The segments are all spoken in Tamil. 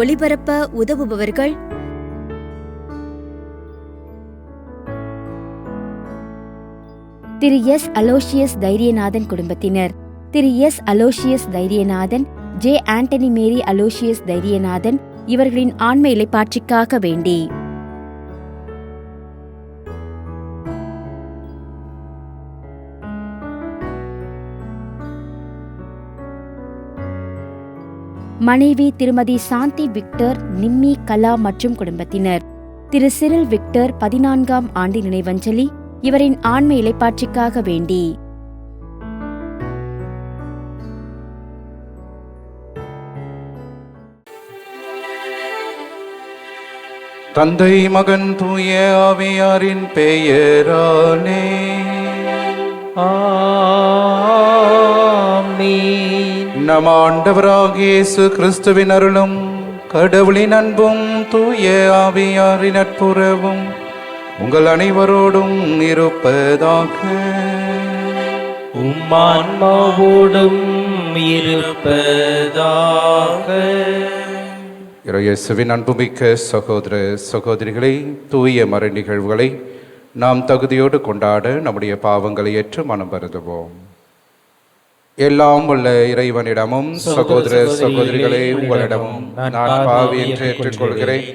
ஒளிபரப்ப உதவுபவர்கள் திரு எஸ். அலோசியஸ் தைரியநாதன் குடும்பத்தினர். திரு எஸ். அலோசியஸ் தைரியநாதன், ஜே. ஆண்டனி மேரி அலோசியஸ் தைரியநாதன் இவர்களின் ஆன்ம இளைப்பாற்றிக்காக வேண்டி. மனைவி திருமதி சாந்தி விக்டர், நிம்மி கலா மற்றும் குடும்பத்தினர். திரு சிரில் விக்டர் 14ஆம் ஆண்டு நினைவஞ்சலி இவரின் ஆன்ம இளைப்பாற்றிக்காக வேண்டி. தந்தை மகன் தூய ஆவியாரின் பெயராலே ஆமென். நம் ஆண்டவராகிய இயேசு கிறிஸ்துவின் அருளும் கடவுளின் அன்பும் தூய ஆவியாரின் நட்புறவும் உங்கள் அனைவரோடும் இருப்பதாக. உம்மான்மாவோடும் இருப்பதாக. இயேசுவின் அன்புமிக்க சகோதர சகோதரிகளை, தூய மறை நிகழ்வுகளை நாம் தகுதியோடு கொண்டாட நம்முடைய பாவங்களை ஏற்று மனம் வருந்துவோம். எல்லாம் உள்ள இறைவனிடமும் சகோதர சகோதரிகளே உங்களிடமும் நான் பாவி என்று ஏற்றுக்கொள்கிறேன்.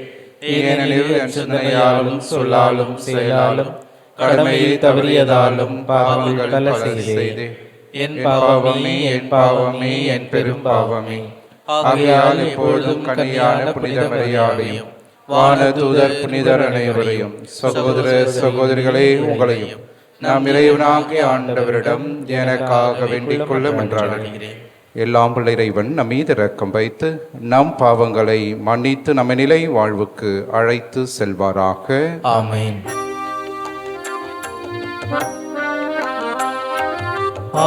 ஏனெனில் என் சிந்தனையாலும் சொல்லாலும் செயலாலும் கடமையை தவறியதாலும் பாவங்கள் பல செய்தேன். என் பாவமே என் பாவமே என் பெரும் பாவமே. ஆகையால் இப்பொழுதும் கன்னியான புனித மரியாதையும் வான தூதர் புனிதர் அனைவரையும் சகோதர சகோதரிகளே உங்களையும் நாம் இறைவனாகிய ஆண்டவரிடம் எனக்காக வேண்டிக் கொள்ள மன்றாடுகிறேன். எல்லாம் உள்ள இறைவன் நம் மீது இரக்கம் வைத்து நம் பாவங்களை மன்னித்து நம்ம நிலை வாழ்வுக்கு அழைத்து செல்வாராக. ஆமென்.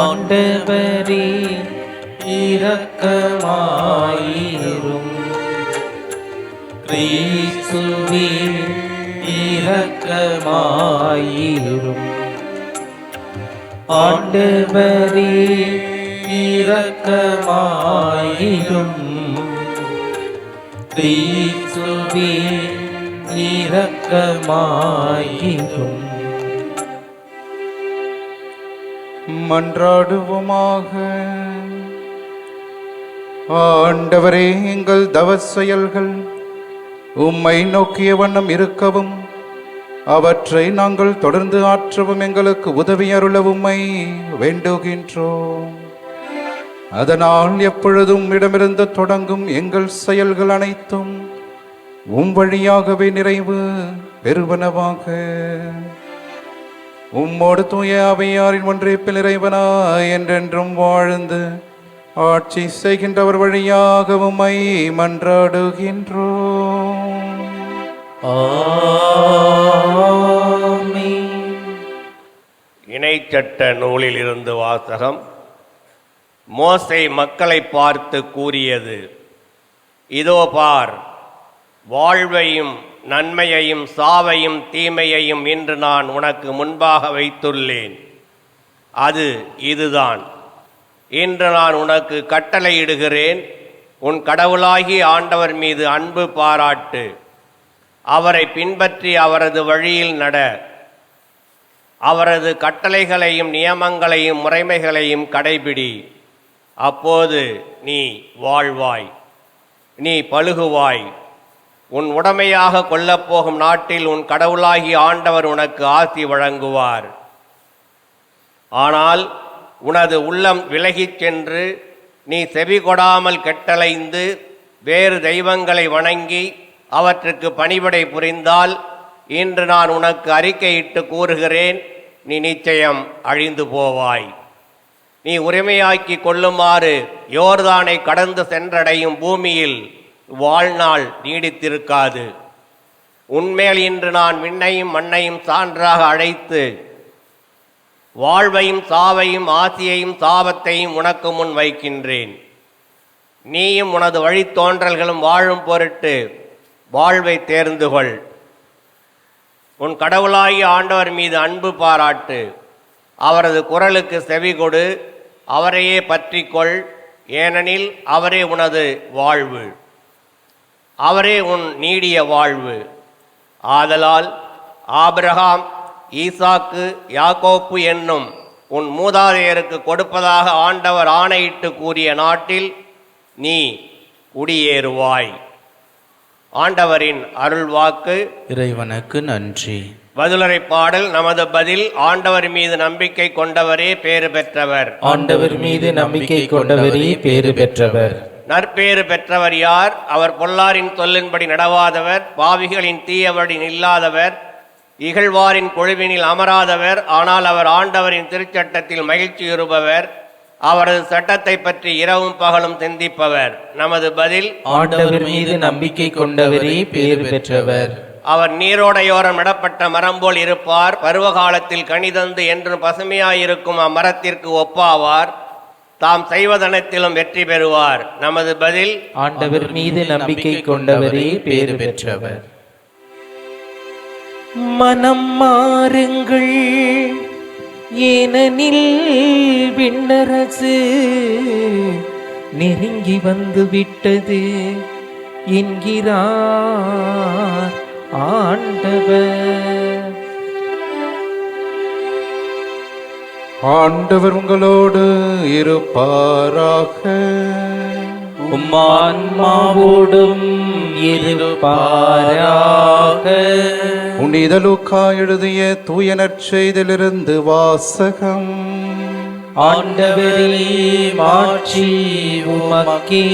ஆண்டவரே இரக்கமாயிரும். கிறிஸ்துவே இரக்கமாயிரும். ஆண்டவரே இரக்கமாயிரும். கிறிஸ்துவே இரக்கமாயிரும். மன்றாடுவோமாக. ஆண்டவரே, எங்கள் தவ செயல்கள் உம்மை நோக்கிய வண்ணம் இருக்கவும் அவற்றை நாங்கள் தொடர்ந்து ஆற்றவும் எங்களுக்கு உதவி அருள உம்மை வேண்டுகின்றோம். அதனால் எப்பொழுதும் இடமிருந்து தொடங்கும் எங்கள் செயல்கள் அனைத்தும் உம் வழியாகவே நிறைவு பெறுவனவாக. உம்மோடு தூய ஆவியாரின் ஒன்றிப்பில் இறைவனாய் என்றென்றும் வாழ்ந்து ஆட்சி செய்கின்றவர் வழியாக உம்மை மன்றாடுகின்றோம். இணைச்சட்ட நூலில் இருந்து வாசகம். மோசே மக்களை பார்த்து கூறியது, இதோ பார், வாழ்வையும் நன்மையையும் சாவையும் தீமையையும் இன்று நான் உனக்கு முன்பாக வைத்துள்ளேன். அது இதுதான். இன்று நான் உனக்கு கட்டளையிடுகிறேன். உன் கடவுளாகிய ஆண்டவர் மீது அன்பு பாராட்டு. அவரை பின்பற்றி அவரது வழியில் நட. அவரது கட்டளைகளையும் நியமங்களையும் முறைமைகளையும் கடைபிடி. அப்போது நீ வாழ்வாய், நீ பலுகுவாய். உன் உடைமையாக கொள்ளப்போகும் நாட்டில் உன் கடவுளாகிய ஆண்டவர் உனக்கு ஆசி வழங்குவார். ஆனால் உனது உள்ளம் விலகிச் சென்று நீ செவி கொடாமல் கெட்டலைந்து வேறு தெய்வங்களை வணங்கி அவற்றுக்கு பணிவிடை புரிந்தால் இன்று நான் உனக்கு அறிக்கையிட்டு கூறுகிறேன், நீ நிச்சயம் அழிந்து போவாய். நீ உரிமையாக்கி கொள்ளுமாறு யோர்தானை கடந்து சென்றடையும் பூமியில் வாழ்நாள் நீடித்திருக்காது. உன்மேல் இன்று நான் விண்ணையும் மண்ணையும் சான்றாக அழைத்து வாழ்வையும் சாவையும் ஆசியையும் சாபத்தையும் உனக்கு முன் வைக்கின்றேன். நீயும் உனது வழித்தோன்றல்களும் வாழும் பொருட்டு வாழ்வை தேர்ந்துகொள். உன் கடவுளாகிய ஆண்டவர் மீது அன்பு பாராட்டு. அவரது குரலுக்கு செவிகொடு. அவரையே பற்றிக்கொள், ஏனெனில் அவரே உனது வாழ்வு. அவரே உன் நீடிய வாழ்வு. ஆதலால் ஆபிரகாம், ஈசாக்கு, யாக்கோப்பு என்னும் உன் மூதாதையருக்கு கொடுப்பதாக ஆண்டவர் ஆணையிட்டு கூறிய நாட்டில் நீ குடியேறுவாய். ஆண்டவரின் அருள்வாக்கு. இறைவனுக்கு நன்றி. பதிலுரை பாடல். நமது பதில். ஆண்டவர் மீது நம்பிக்கை கொண்டவரே பேறு பெற்றவர். ஆண்டவர் மீது நம்பிக்கை கொண்டவரே பேறு பெற்றவர். நற்பேறு பெற்றவர் யார்? அவர் பொல்லாரின் சொல்லின்படி நடவாதவர், பாவிகளின் தீயவடி நில்லாதவர், இகழ்வாரின் குழுவினில் அமராதவர். ஆனால் அவர் ஆண்டவரின் திருச்சட்டத்தில் மகிழ்ச்சியுறுபவர், அவரது சட்டத்தை பற்றி இரவும் பகலும் சிந்திப்பவர். நமது பதில். ஆண்டவர் மீது நம்பிக்கை கொண்டவரே பேறு பெற்றவர். அவர் நீரோடையோரம் நடப்பட்ட மரம் போல் இருப்பார், பருவகாலத்தில் கனிதந்து என்றும் பசுமையாயிருக்கும் அம்மரத்திற்கு ஒப்பாவார், தாம் செய்வதனத்திலும் வெற்றி பெறுவார். நமது பதில். ஆண்டவர் மீது நம்பிக்கை கொண்டவரே பேறு பெற்றவர். மனம் மாறுங்கள், ஏனெனில் விண்ணரசு நெருங்கி வந்து விட்டது என்கிறார் ஆண்டவர். ஆண்டவர் உங்களோடு இருப்பாராக. உம்மான்மாவோடும் இருப்பாராக. புனித லூக்கா எழுதிய தூய நற்செய்தியிலிருந்து வாசகம். ஆண்டவரே மாட்சி உமக்கே.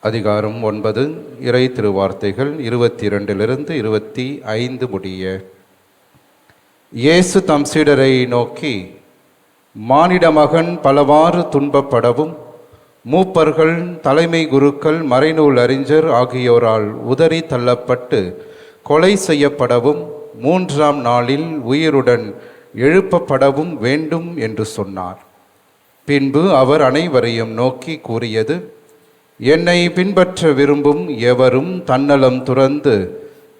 அதிகாரம் 9. இறை திருவார்த்தைகள் 22 25 முடிய. இயேசு தம் சீடரை நோக்கி, மானிட மகன் பலவாறு துன்பப்படவும், மூப்பர்கள், தலைமை குருக்கள், மறைநூல் அறிஞர் ஆகியோரால் உதறி தள்ளப்பட்டு கொலை செய்யப்படவும், 3ஆம் நாளில் உயிருடன் எழுப்பப்படவும் வேண்டும் என்று சொன்னார். பின்பு அவர் அனைவரையும் நோக்கி கூறியது, என்னை பின்பற்ற விரும்பும் எவரும் தன்னலம் துறந்து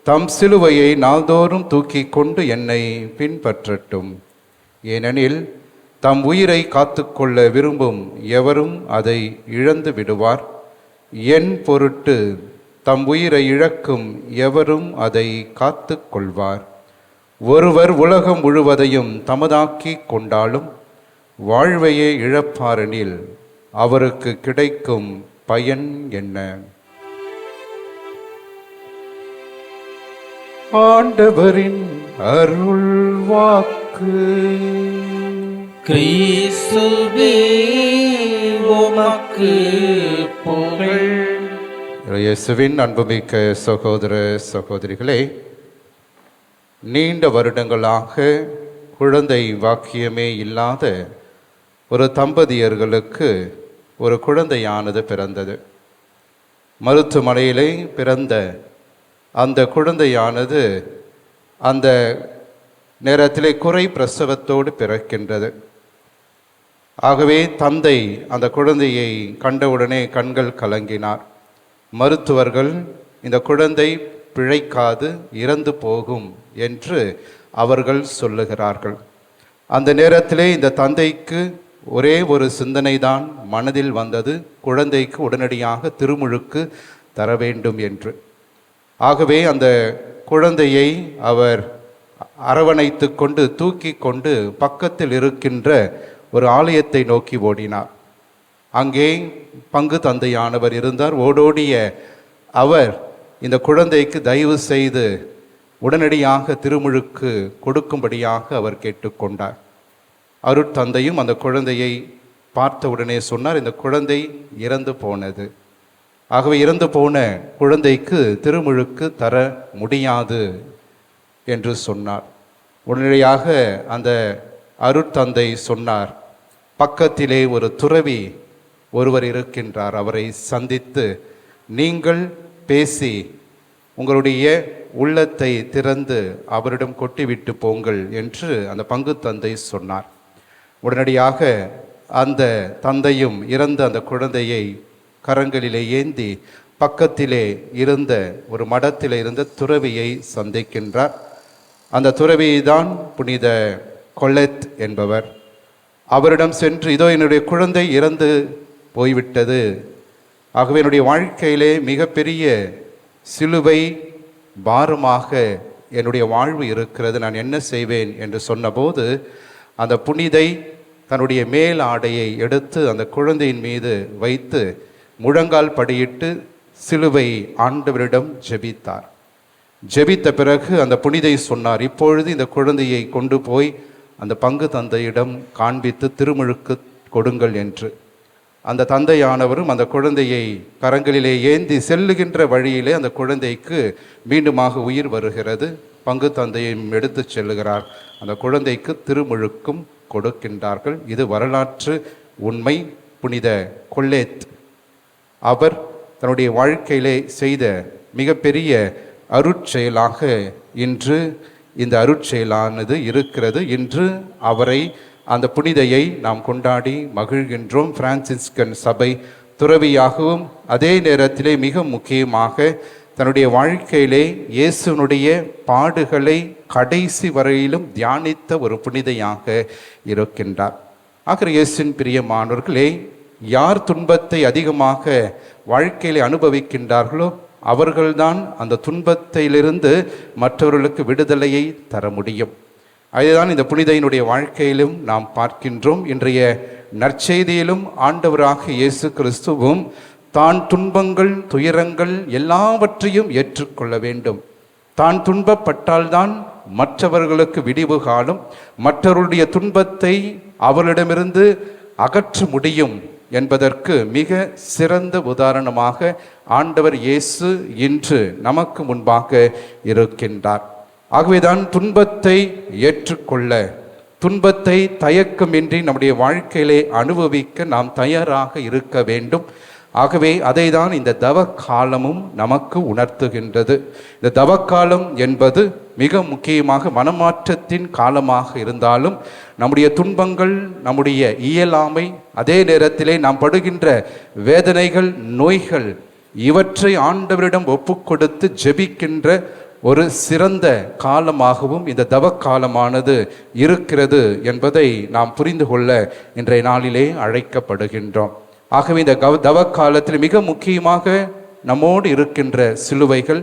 தம் சிலுவையை நாள்தோறும் தூக்கி கொண்டு என்னை பின்பற்றட்டும். ஏனெனில் தம் உயிரை காத்துக்கொள்ள விரும்பும் எவரும் அதை இழந்து விடுவார். என் பொருட்டு தம் உயிரை இழக்கும் எவரும் அதை காத்து கொள்வார். ஒருவர் உலகம் முழுவதையும் தமதாக்கி கொண்டாலும் வாழ்வையே இழப்பாரெனில் அவருக்கு கிடைக்கும் பயன் என்ன? ஆண்டவரின் அருள் வாக்கு. கிறிஸ்துவே உமக்கு புகழ். இயேசுவின் அன்புமிக்க சகோதர சகோதரிகளே, நீண்ட வருடங்களாக குழந்தை வாக்கியமே இல்லாத ஒரு தம்பதியர்களுக்கு ஒரு குழந்தையானது பிறந்தது. மருத்துவமனையிலே பிறந்த அந்த குழந்தையானது அந்த நேரத்திலே குறை பிரசவத்தோடு பிறக்கின்றது. ஆகவே தந்தை அந்த குழந்தையை கண்டவுடனே கண்கள் கலங்கினார். மருத்துவர்கள் இந்த குழந்தை பிழைக்காது இறந்து போகும் என்று அவர்கள் சொல்லுகிறார்கள். அந்த நேரத்திலே இந்த தந்தைக்கு ஒரே ஒரு சிந்தனை தான் மனதில் வந்தது, குழந்தைக்கு உடனடியாக திருமுழுக்கு தர வேண்டும் என்று. ஆகவே அந்த குழந்தையை அவர் அரவணைத்து கொண்டு தூக்கி கொண்டு பக்கத்தில் இருக்கின்ற ஒரு ஆலயத்தை நோக்கி ஓடினார். அங்கே பங்கு தந்தையானவர் இருந்தார். ஓடோடிய அவர் இந்த குழந்தைக்கு தயவு செய்து உடனடியாக திருமுழுக்கு கொடுக்கும்படியாக அவர் கேட்டுக்கொண்டார். அருட்தந்தையும் அந்த குழந்தையை பார்த்த உடனே சொன்னார், இந்த குழந்தை இறந்து போனது. ஆகவே இறந்து போன குழந்தைக்கு திருமுழுக்கு தர முடியாது என்று சொன்னார். உடனடியாக அந்த அருட்தந்தை சொன்னார், பக்கத்திலே ஒரு துறவி ஒருவர் இருக்கின்றார், அவரை சந்தித்து நீங்கள் பேசி உங்களுடைய உள்ளத்தை திறந்து அவரிடம் கொட்டிவிட்டு போங்கள் என்று அந்த பங்கு தந்தை சொன்னார். உடனடியாக அந்த தந்தையும் இறந்த அந்த குழந்தையை கரங்களிலே ஏந்தி பக்கத்திலே இருந்த ஒரு மடத்திலே இருந்த துறவியை சந்திக்கின்றார். அந்த துறவியை தான் புனித கொலெத் என்பவர். அவரிடம் சென்று, இதோ என்னுடைய குழந்தை இறந்து போய்விட்டது, ஆகவே என்னுடைய வாழ்க்கையிலே மிகப்பெரிய சிலுவை பாரமாக என்னுடைய வாழ்வு இருக்கிறது, நான் என்ன செய்வேன் என்று சொன்னபோது அந்த புனிதை தன்னுடைய மேல் ஆடையை எடுத்து அந்த குழந்தையின் மீது வைத்து முழங்கால் படியிட்டு சிலுவை ஆண்டவரிடம் ஜெபித்தார். ஜெபித்த பிறகு அந்த புனிதை சொன்னார், இப்பொழுது இந்த குழந்தையை கொண்டு போய் அந்த பங்கு தந்தையிடம் காண்பித்து திருமுழுக்கு கொடுங்கள் என்று. அந்த தந்தையானவரும் அந்த குழந்தையை கரங்களிலே ஏந்தி செல்லுகின்ற வழியிலே அந்த குழந்தைக்கு மீண்டுமாக உயிர் வருகிறது. பங்கு தந்தையும் எடுத்து செல்லுகிறார். அந்த குழந்தைக்கு திருமுழுக்கும் கொடுக்கின்றார்கள். இது வரலாற்று உண்மை. புனித கொல்லேத் அவர் தன்னுடைய வாழ்க்கையிலே செய்த மிகப்பெரிய அருட்செயலாக இன்று இந்த அருட்செயலானது இருக்கிறது. இன்று அவரை, அந்த புனிதையை நாம் கொண்டாடி மகிழ்கின்றோம். பிரான்சிஸ்கன் சபை துறவியாகவும் அதே நேரத்திலே மிக முக்கியமாக தன்னுடைய வாழ்க்கையிலே இயேசுனுடைய பாடுகளை கடைசி வரையிலும் தியானித்த ஒரு புனிதையாக இருக்கின்றார். ஆகிற இயேசுவின் பிரியமானவர்களே, யார் துன்பத்தை அதிகமாக வாழ்க்கையிலே அனுபவிக்கின்றார்களோ அவர்கள்தான் அந்த துன்பத்திலிருந்து மற்றவர்களுக்கு விடுதலையை தர முடியும். அதுதான் இந்த புனிதையினுடைய வாழ்க்கையிலும் நாம் பார்க்கின்றோம். இன்றைய நற்செய்தியிலும் ஆண்டவராக இயேசு கிறிஸ்துவும் தான் துன்பங்கள் துயரங்கள் எல்லாவற்றையும் ஏற்றுக்கொள்ள வேண்டும். தான் துன்பப்பட்டால்தான் மற்றவர்களுக்கு விடிவு காலம், மற்றவருடைய துன்பத்தை அவர்களிடமிருந்து அகற்ற முடியும் என்பதற்கு மிக சிறந்த உதாரணமாக ஆண்டவர் இயேசு இன்று நமக்கு முன்பாக இருக்கின்றார். ஆகவேதான் துன்பத்தை ஏற்றுக்கொள்ள, துன்பத்தை தயக்கமின்றி நம்முடைய வாழ்க்கையிலே அனுபவிக்க நாம் தயாராக இருக்க வேண்டும். ஆகவே அதை தான் இந்த தவ காலமும் நமக்கு உணர்த்துகின்றது. இந்த தவக்காலம் என்பது மிக முக்கியமாக மனமாற்றத்தின் காலமாக இருந்தாலும் நம்முடைய துன்பங்கள், நம்முடைய இயலாமை, அதே நேரத்திலே நாம் படுகின்ற வேதனைகள், நோய்கள், இவற்றை ஆண்டவரிடம் ஒப்புக்கொடுத்து ஜெபிக்கின்ற ஒரு சிறந்த காலமாகவும் இந்த தவக்காலமானது இருக்கிறது என்பதை நாம் புரிந்து கொள்ள இன்றைய நாளிலே அழைக்கப்படுகின்றோம். ஆகவே இந்த தவக்காலத்தில் மிக முக்கியமாக நம்மோடு இருக்கின்ற சிலுவைகள்,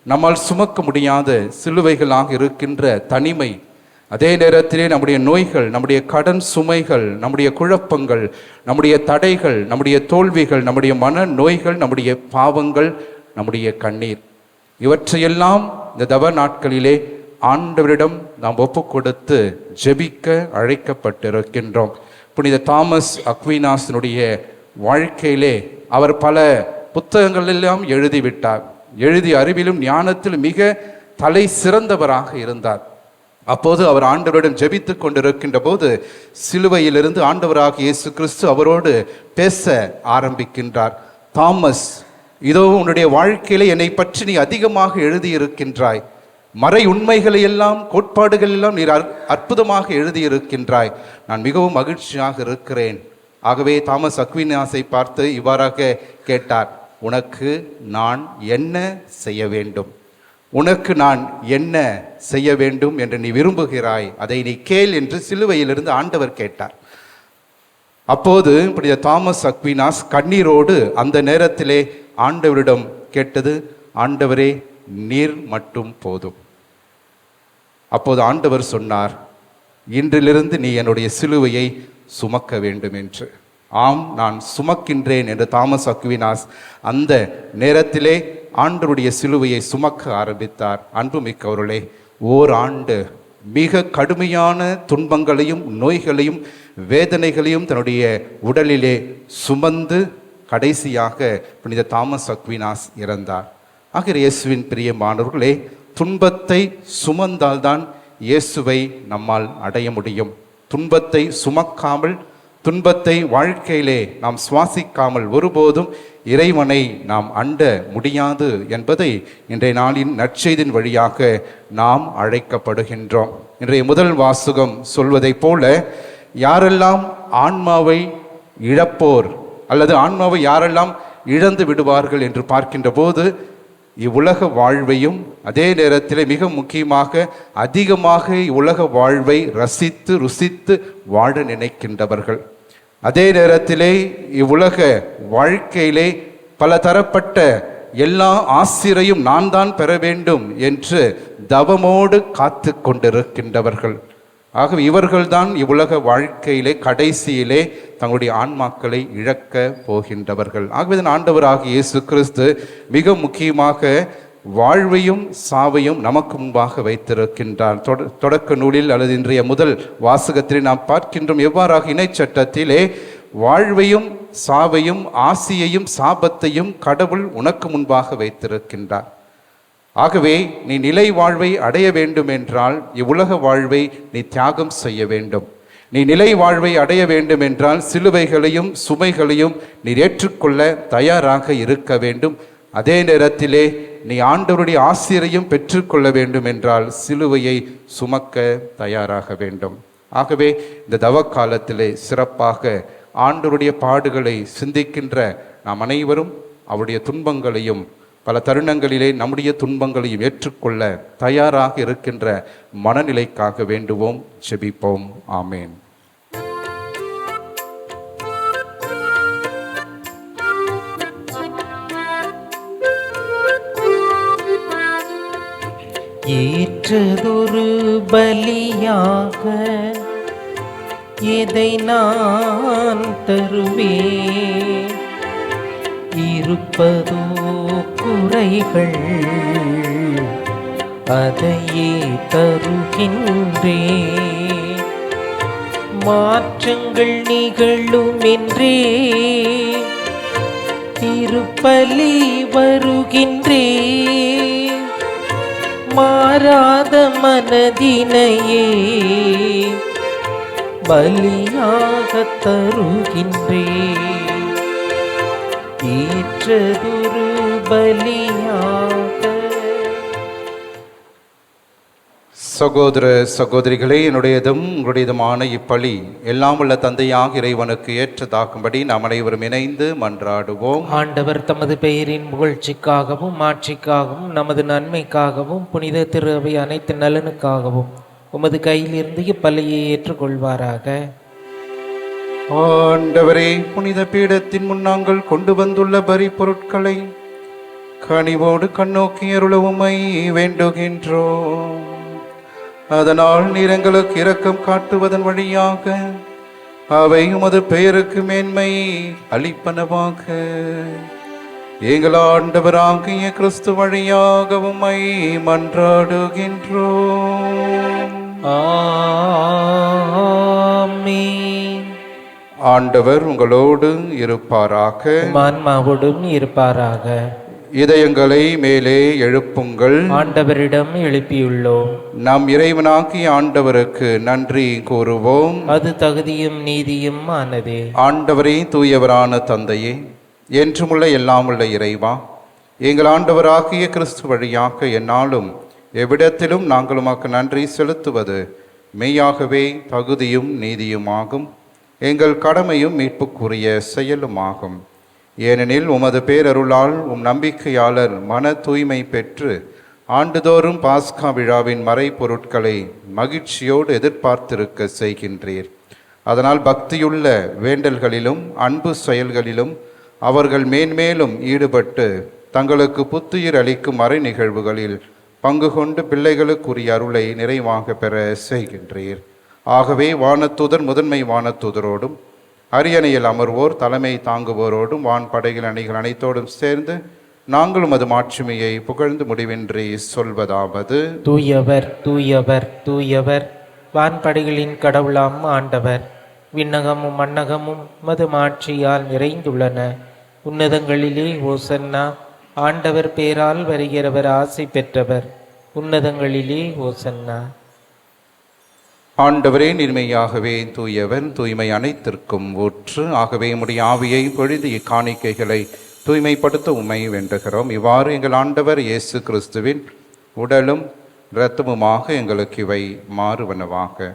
நம்மால் சுமக்க முடியாத சிலுவைகளாக இருக்கின்ற தனிமை, அதே நேரத்திலே நம்முடைய நோய்கள், நம்முடைய கடன் சுமைகள், நம்முடைய குழப்பங்கள், நம்முடைய தடைகள், நம்முடைய தோல்விகள், நம்முடைய மன நோய்கள், நம்முடைய பாவங்கள், நம்முடைய கண்ணீர், இவற்றையெல்லாம் இந்த தவ நாட்களிலே ஆண்டவரிடம் நாம் ஒப்பு கொடுத்து ஜெபிக்க அழைக்கப்பட்டிருக்கின்றோம். புனித தாமஸ் அக்வீனாஸினுடைய வாழ்க்கையிலே அவர் பல புத்தகங்கள் எல்லாம் எழுதிவிட்டார். எழுதி அறிவிலும் ஞானத்திலும் மிக தலை சிறந்தவராக இருந்தார். அப்போது அவர் ஆண்டவரிடம் ஜெபித்து கொண்டிருக்கின்ற போது சிலுவையிலிருந்து ஆண்டவராக இயேசு கிறிஸ்து அவரோடு பேச ஆரம்பிக்கின்றார். தாமஸ், இதோ உன்னுடைய வாழ்க்கையில என்னை பற்றி நீ அதிகமாக எழுதியிருக்கின்றாய், மறை உண்மைகளை எல்லாம், கோட்பாடுகள் எல்லாம் நீர் அற்புதமாக எழுதியிருக்கின்றாய், நான் மிகவும் மகிழ்ச்சியாக இருக்கிறேன். ஆகவே தாமஸ் அக்வீனாஸை பார்த்து இவ்வாறாக கேட்டார், உனக்கு நான் என்ன செய்ய வேண்டும், உனக்கு நான் என்ன செய்ய வேண்டும் என்று நீ விரும்புகிறாய், அதை நீ கேள் என்று சிலுவையிலிருந்து ஆண்டவர் கேட்டார். அப்போது புனித தாமஸ் அக்வீனாஸ் கண்ணீரோடு அந்த நேரத்திலே ஆண்டவரிடம் கேட்டது, ஆண்டவரே நீர் மட்டும் போதும். அப்போது ஆண்டவர் சொன்னார், இன்றிலிருந்து நீ என்னுடைய சிலுவையை சுமக்க வேண்டும் என்று. ஆம், நான் சுமக்கின்றேன் என்று தாமஸ் அக்வீனாஸ் அந்த நேரத்திலே ஆண்டவருடைய சிலுவையை சுமக்க ஆரம்பித்தார். அன்புமிக்கவர்களே, ஓராண்டு மிக கடுமையான துன்பங்களையும் நோய்களையும் வேதனைகளையும் தன்னுடைய உடலிலே சுமந்து கடைசியாக புனித தாமஸ் அக்வீனாஸ் இறந்தார். ஆகிய இயேசுவின் பிரியமானவர்களே, துன்பத்தை சுமந்தால்தான் இயேசுவை நம்மால் அடைய முடியும். துன்பத்தை சுமக்காமல், துன்பத்தை வாழ்க்கையிலே நாம் சுவாசிக்காமல் ஒருபோதும் இறைவனை நாம் அண்ட முடியாது என்பதை இன்றைய நாளின் நற்செய்தியின் வழியாக நாம் அழைக்கப்படுகின்றோம். இன்றைய முதல் வாசகம் சொல்வதைப் போல, யாரெல்லாம் ஆன்மாவை இழப்போர் அல்லது ஆன்மாவை யாரெல்லாம் இழந்து விடுவார்கள் என்று பார்க்கின்ற போது, இவ்வுலக வாழ்வையும் அதே நேரத்தில் மிக முக்கியமாக அதிகமாக இவ்வுலக வாழ்வை ரசித்து ருசித்து வாழ நினைக்கின்றவர்கள், அதே நேரத்திலே இவ்வுலக வாழ்க்கையிலே பல தரப்பட்ட எல்லா ஆசிரையும் நான் தான் பெற வேண்டும் என்று தவமோடு காத்து கொண்டிருக்கின்றவர்கள். ஆகவே இவர்கள்தான் இவ்வுலக வாழ்க்கையிலே கடைசியிலே தங்களுடைய ஆன்மாக்களை இழக்க போகின்றவர்கள். ஆகவே ஆண்டவராகிய இயேசு கிறிஸ்து மிக முக்கியமாக வாழ்வையும் சாவையும் நமக்கு முன்பாக வைத்திருக்கின்றார். தொடக்க நூலில் அல்லது இன்றைய முதல் வாசகத்திலே நாம் பார்க்கின்றோம் எவ்வாறாக இணைச்சட்டத்திலே வாழ்வையும் சாவையும் ஆசியையும் சாபத்தையும் கடவுள் உனக்கு முன்பாக வைத்திருக்கின்றார். ஆகவே நீ நிலை வாழ்வை அடைய வேண்டும் என்றால் இவ்வுலக வாழ்வை நீ தியாகம் செய்ய வேண்டும். நீ நிலை வாழ்வை அடைய வேண்டும் என்றால் சிலுவைகளையும் சுமைகளையும் நீ ஏற்றுக்கொள்ள தயாராக இருக்க வேண்டும். அதே நேரத்திலே நீ ஆண்டவருடைய ஆசிரியரையும் பெற்றுக்கொள்ள வேண்டும் என்றால் சிலுவையை சுமக்க தயாராக வேண்டும். ஆகவே இந்த தவ காலத்திலே சிறப்பாக ஆண்டவருடைய பாடுகளை சிந்திக்கின்ற நாம் அனைவரும் அவருடைய துன்பங்களையும் பல தருணங்களிலே நம்முடைய துன்பங்களையும் ஏற்றுக்கொள்ள தயாராக இருக்கின்ற மனநிலைக்காக வேண்டுவோம், ஜெபிப்போம். ஆமேன். ஏற்றதொரு பலியாக எதை நான் தருவேன், இருப்பதோ குறைகள் அதையே தருகின்றே, மாற்றங்கள் நிகழும் என்றே திருப்பலி வருகின்றே, மாறாத மனதினையே பலியாக தருகின்றே, ஏற்றதொரு பலியாக. சகோதர சகோதரிகளே, என்னுடையதும் உங்களுடையதுமான இப்பலி எல்லாம் உள்ள தந்தையாக இறைவனுக்கு ஏற்றதாகும்படி நாம் அனைவரும் இணைந்து மன்றாடுவோம். ஆண்டவர் தமது பெயரின் புகழ்ச்சிக்காகவும் ஆட்சிக்காகவும் நமது நன்மைக்காகவும் புனித திரு அவை அனைத்து நலனுக்காகவும் உமது கையிலிருந்து இப்பலியை ஏற்றுக்கொள்வாராக. ஆண்டவரே, புனித பீடத்தின் முன் நாங்கள் கொண்டு வந்துள்ள பரி பொருட்களை கனிவோடு கண்ணோக்கி அருளவுமை வேண்டுகின்றோம். அதனால் நீர் எங்களுக்கு இரக்கம் காட்டுவதன் வழியாக அவை உமது பெயருக்கு மேன்மை அளிப்பனவாக எங்கள் ஆண்டவராகிய கிறிஸ்து வழியாக உம்மை மன்றாடுகின்றோம். ஆமென். ஆண்டவர் உங்களோடு இருப்பாராக, ஆன்மாவோடும் இருப்பாராக. இதயங்களை மேலே எழுப்புங்கள். ஆண்டவரிடம் எழுப்பியுள்ளோம். நாம் இறைவனாகிய ஆண்டவருக்கு நன்றி கூறுவோம். அது தகுதியும் நீதியும் ஆனதே. ஆண்டவரே, தூயவரான தந்தையே, என்றுமுள்ள எல்லாமுள்ள இறைவா, எங்கள் ஆண்டவராகிய கிறிஸ்து வழியாக எந்நாளும் எவ்விடத்திலும் நாங்கள் உமக்கு நன்றி செலுத்துவது மெய்யாகவே தகுதியும் நீதியுமாகும், எங்கள் கடமையும் மீட்புக்குரிய செயலுமாகும். ஏனெனில் உமது பேரருளால் நம்பிக்கையாளர் மன தூய்மை பெற்று ஆண்டுதோறும் பாஸ்கா விழாவின் மறைப்பொருட்களை மகிழ்ச்சியோடு எதிர்பார்த்திருக்க செய்கின்றீர். அதனால் பக்தியுள்ள வேண்டல்களிலும் அன்பு செயல்களிலும் அவர்கள் மேன்மேலும் ஈடுபட்டு தங்களுக்கு புத்துயிர் அளிக்கும் மறை நிகழ்வுகளில் பங்கு கொண்டு பிள்ளைகளுக்குரிய அருளை நிறைவாக பெற செய்கின்றீர். ஆகவே வானதூதர் முதன்மை வானதூதரோடும் அரியணையில் அமர்வோர் தலைமை தாங்குவோரோடும் வான் படைகள் அணிகள் அனைத்தோடும் சேர்ந்து நாங்களும் அது மாட்சிமையை புகழ்ந்து முடிவின்றி சொல்வதாவது: தூயவர் தூயவர் தூயவர், வான்படைகளின் கடவுளாம் ஆண்டவர். விண்ணகமும் மண்ணகமும் மது மாட்சியால் நிறைந்துள்ளன. உன்னதங்களிலே ஓசன்னா. ஆண்டவர் பேரால் வருகிறவர் ஆசை பெற்றவர். உன்னதங்களிலே ஓசன்னா. ஆண்டவரே, நீர்மையாகவே தூயவர், தூய்மை அனைத்திற்கும் ஊற்று. ஆகவே உம்முடைய ஆவியை பொழிந்து இக்காணிக்கைகளை தூய்மைப்படுத்த உம்மை வேண்டுகிறோம். இவ்வாறு எங்கள் ஆண்டவர் இயேசு கிறிஸ்துவின் உடலும் இரத்தமுமாக எங்களுக்கு இவை மாறுவனவாக.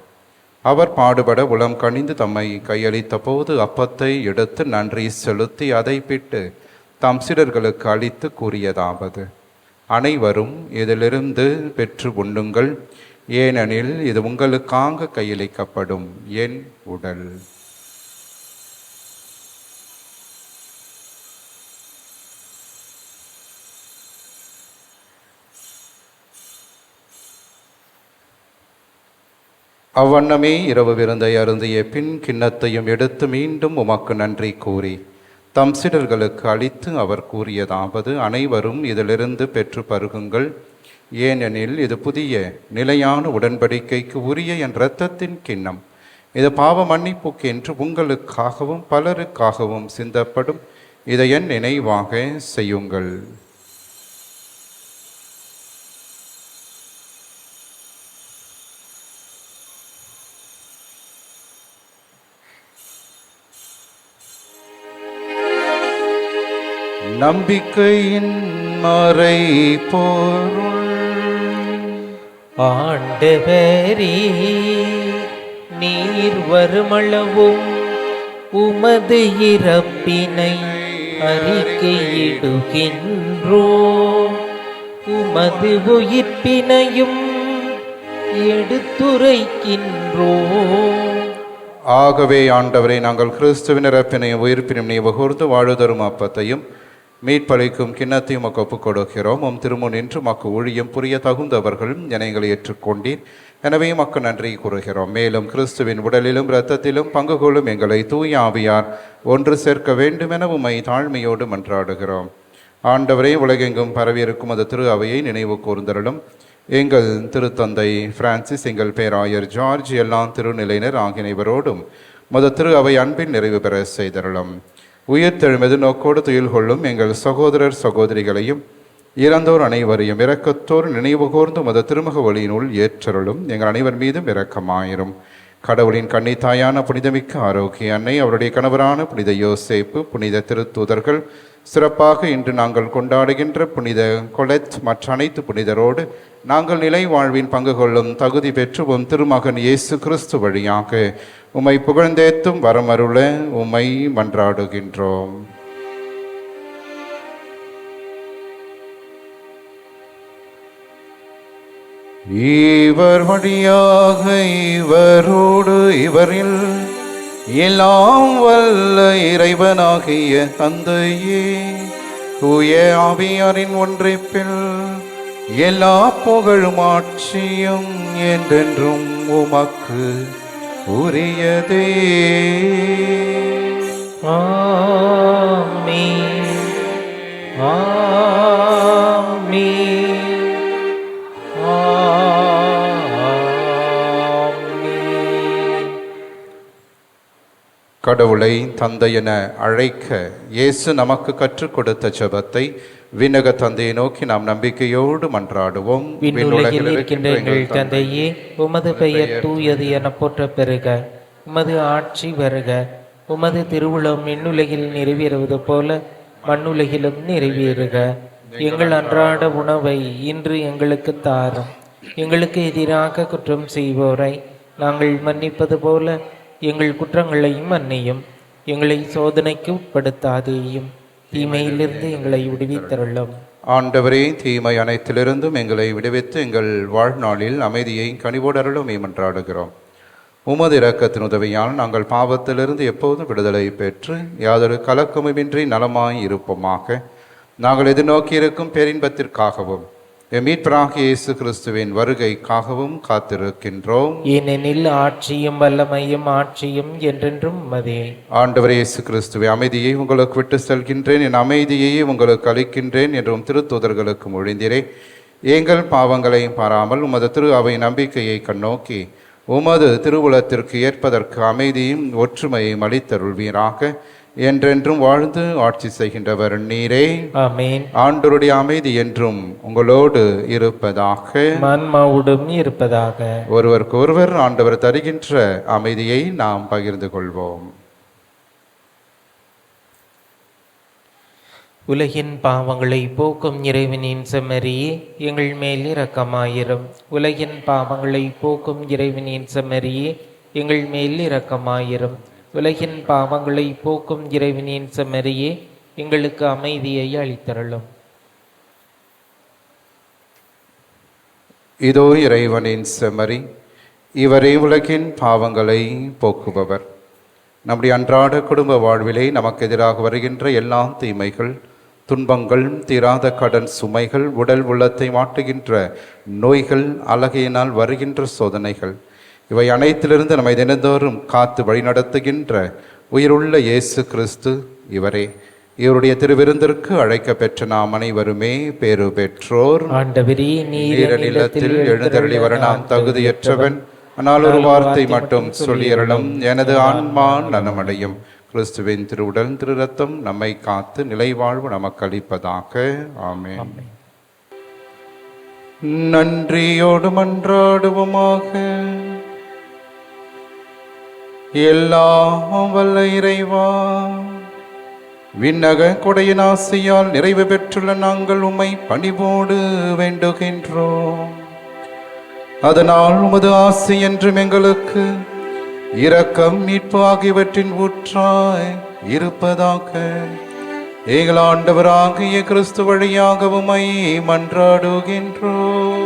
அவர் பாடுபட உளம் கனிந்து தம்மை கையளித்த போது அப்பத்தை எடுத்து நன்றி செலுத்தி அதை பிட்டு தம் சீடர்களுக்கு அளித்து கூறியதாவது: அனைவரும் இதிலிருந்து பெற்று உண்ணுங்கள், ஏனெனில் இது உங்களுக்காக கையளிக்கப்படும் என் உடல். அவ்வண்ணமே இரவு விருந்தை அருந்திய பின் கிண்ணத்தையும் எடுத்து மீண்டும் உமக்கு நன்றி கூறி தம் சீடர்களுக்கு அளித்து அவர் கூறியதாவது, அனைவரும் இதிலிருந்து பெற்று பருகுங்கள். ஏனெனில் இது புதிய நிலையான உடன்படிக்கைக்கு உரிய என் இரத்தத்தின் கிண்ணம். இது பாவ மன்னிப்புக்கு என்று உங்களுக்காகவும் பலருக்காகவும் சிந்தப்படும். இதை என் நினைவாக செய்யுங்கள். நம்பிக்கையின் மறை பொருள். ஆண்டவரே, நீர் வருமளவும் உமது இறப்பினை அறிக்கையிடுகின்றோம், உமது உயிர்ப்பினையும் எடுத்துரைக்கின்றோம். ஆகவே ஆண்டவரை, நாங்கள் கிறிஸ்துவின் இறப்பினையும் உயிர்ப்பினையும் நினைவுகூர்ந்து வாழுதரும் அப்பத்தையும் மீட்பளிக்கும் கிண்ணத்தையும் ஒப்புக் கொடுக்கிறோம். திருமுன் நின்று மக்கு ஊழியம் புரிய தகுந்தவர்கள் என எங்களை ஏற்றுக்கொண்டீர். எனவே மக்கு நன்றி கூறுகிறோம். மேலும் கிறிஸ்துவின் உடலிலும் இரத்தத்திலும் பங்கு கொள்ளும் எங்களை தூய ஆவியார் ஒன்று சேர்க்க வேண்டும் என உம்மை தாழ்மையோடு மன்றாடுகிறோம். ஆண்டவரே, உலகெங்கும் பரவியிருக்கும் அது திரு அவையை நினைவு கூர்ந்தருளும். எங்கள் திருத்தந்தை பிரான்சிஸ், எங்கள் பேராயர் ஜார்ஜ், எல்லா திருநிலையினர் ஆகியவரோடும் திரு அவை அன்பின் நிறைவு பெற செய்தருளும். உயிர்த்தெழுமெது நோக்கோடு துயில் கொள்ளும் எங்கள் சகோதரர் சகோதரிகளையும் இறந்தோர் அனைவரையும் இரக்கத்தோர் நினைவு கூர்ந்து திருமுக ஒளியினுள் ஏற்றருளும். எங்கள் அனைவர் மீதும் இரக்கமாயிரும். கடவுளின் கன்னித்தாயான புனிதமிக்க ஆரோக்கிய அன்னை, அவருடைய கணவரான புனித யோசேப்பு, புனித திருத்தூதர்கள், சிறப்பாக இன்று நாங்கள் கொண்டாடுகின்ற புனித கொலெத் மற்ற அனைத்து புனிதரோடு நாங்கள் நிலை வாழ்வின் பங்கு கொள்ளும் தகுதி பெற்றுவோம் திருமகன் இயேசு கிறிஸ்து வழியாக உம்மை புகழ்ந்தேத்தும் வரமருள உம்மை மன்றாடுகின்றோம். இவர் வழியாக இவரோடு இவரில் எல்லாம் வல்ல இறைவனாகிய தந்தையே, தூய ஆவியாரின் ஒன்றிப்பில் எல்லா புகழும் ஆட்சியும் என்றென்றும் உமக்கு உரியதே. ஆமென், ஆமென், ஆமென். கடவுளை தந்தை என அழைக்க இயேசு நமக்கு கற்றுக் கொடுத்த ஜெபத்தை விண்ணக தந்தையை நோக்கி நாம் நம்பிக்கையோடு மன்றாடுவோம். விண்ணுலகில் இருக்கின்ற எங்கள் தந்தையே, உமது பெயர் தூயது என போற்ற பெறுக. உமது ஆட்சி வருக. உமது திருவுளம் விண்ணுலகில் நிறைவேறுவது போல மண்ணுலகிலும் நிறைவேறுக. எங்கள் அன்றாட உணவை இன்று எங்களுக்கு தாரும். எங்களுக்கு எதிராக குற்றம் செய்வோரை நாங்கள் மன்னிப்பது போல எங்கள் குற்றங்களையும் மன்னியும். எங்களை சோதனைக்கு உட்படுத்தாதேயும், தீமையிலிருந்து எங்களை விடுவித்தருளும். ஆண்டவரே, தீமை அனைத்திலிருந்தும் எங்களை விடுவித்து எங்கள் வாழ்நாளில் அமைதியை கனிவோடு அருளும் மன்றாடுகிறோம். உமது இரக்கத்தின் உதவியால் நாங்கள் பாவத்திலிருந்து எப்போதும் விடுதலை பெற்று யாதொரு கலக்கமுமின்றி நலமாய் இருப்போமாக. நாங்கள் எதிர்நோக்கி இருக்கும் பேரின்பத்திற்காகவும் மீட்பராகிய இயேசு கிறிஸ்துவின் வருகைக்காகவும் காத்திருக்கின்றோம். ஏனெனில் ஆட்சியும் வல்லமையும் ஆட்சியும் என்றென்றும் உமதே. ஆண்டவர் இயேசு கிறிஸ்துவை, அமைதியை உங்களுக்கு விட்டு செல்கின்றேன், என் அமைதியையே உங்களுக்கு அளிக்கின்றேன் என்றும் திருத்தூதர்களுக்கு மொழிந்தீரே. எங்கள் பாவங்களை பாராமல் உமது திரு அவை நம்பிக்கையை கண்ணோக்கி உமது திருவுளத்திற்கு ஏற்பதற்கு அமைதியும் ஒற்றுமையும் அளித்தருள்வீராக. என்றென்றும் வாழ்ந்து ஆட்சி செய்கின்றவர் நீரே. ஆமென். ஆண்டவருடைய அமைதி என்றும் உங்களோடு இருப்பதாக, ஆன்மாவோடும் இருப்பதாக. ஒருவருக்கு ஒருவர் ஆண்டவர் தருகின்ற அமைதியை நாம் பகிர்ந்து கொள்வோம். உலகின் பாவங்களை போக்கும் இறைவனின் செம்மறியே, எங்கள் மேல் இரக்கமாயிரும். உலகின் பாவங்களை போக்கும் இறைவனின் செம்மறியே, எங்கள் மேல் இரக்கமாயிரும். உலகின் பாவங்களை போக்கும் இறைவனின் செம்மறியே, எங்களுக்கு அமைதியை அளித்தருளும். இதோ இறைவனின் செம்மறி, இவரே உலகின் பாவங்களை போக்குபவர். நம்முடைய அன்றாட குடும்ப வாழ்விலே நமக்கு எதிராக வருகின்ற எல்லா தீமைகள், துன்பங்கள், தீராத கடன் சுமைகள், உடல் உள்ளத்தை மாட்டுகின்ற நோய்கள், அழகையினால் வருகின்ற சோதனைகள், இவை அனைத்திலிருந்து நம்மை தினந்தோறும் காத்து வழிநடத்துகின்ற உயிருள்ள இயேசு கிறிஸ்து இவரே. இவருடைய திருவிருந்திற்கு அழைக்க பெற்ற நாம் அனைவருமே பேறு பெற்றோர். ஆண்டவரே, நீர் நிலத்தில் எழுந்தருளி வர நாம் தகுதியற்றவன். ஆனால் ஒரு வார்த்தை மட்டும் சொல்லியறலும் எனது ஆன்மா நலமடையும். கிறிஸ்துவின் திருவுடல் திரு ரத்தம் நம்மை காத்து நிலைவாழ்வு நமக்கு அளிப்பதாக. ஆமென். நன்றியோடு மன்றாடுவோமாக. எல்லாம் வல்ல இறைவா, விண்ணக கொடையின் ஆசையால் நிறைவு பெற்றுள்ள நாங்கள் உம்மை பணிவோடு வேண்டுகின்றோம். அதனால் உமது ஆசை என்றும் எங்களுக்கு இரக்கம், மீட்பு ஆகியவற்றின் ஊற்றாய் இருப்பதாக. எங்கள் ஆண்டவராகிய கிறிஸ்து வழியாக உம்மை மன்றாடுகின்றோம்.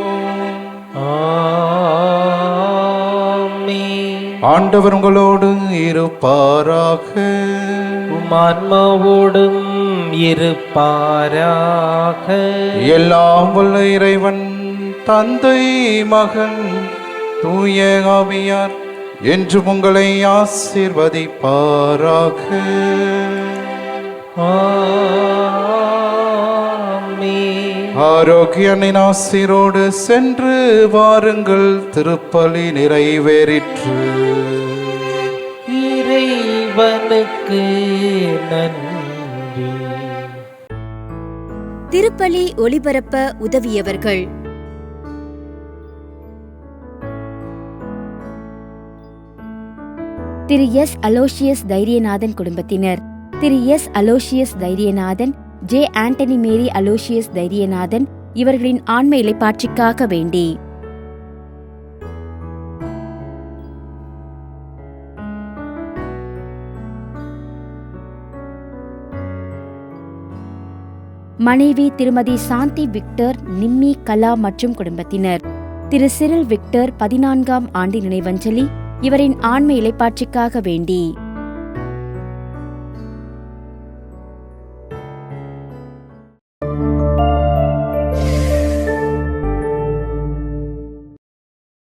ஆண்டவர் உங்களோடு இருப்பாராக. ஆன்மாவோடும் இருப்பாராக. எல்லாம் வல்ல இறைவன் தந்தை, மகன், தூய ஆவியார் என்று உங்களை ஆசீர்வதிப்பாராக. ஆரோக்கியனின் ஆசீரோடு சென்று வாருங்கள். திருப்பலி நிறைவேறிற்று. இறைவனுக்கு நன்றி. திருப்பலி ஒளிபரப்ப உதவியவர்கள்: திரு எஸ். அலோஷியஸ் தைரியநாதன் குடும்பத்தினர், திரு எஸ். அலோஷியஸ் தைரியநாதன், ஜே. ஆண்டனி மேரி அலோஷியஸ் தைரியநாதன் இவர்களின் ஆன்ம இளைப்பாற்றிக்காக வேண்டி. மனைவி திருமதி சாந்தி விக்டர், நிம்மி கலா மற்றும் குடும்பத்தினர், திரு சிரில் விக்டர் 14ஆம் ஆண்டு நினைவஞ்சலி இவரின் ஆன்ம இளைப்பாற்றிக்காக வேண்டி.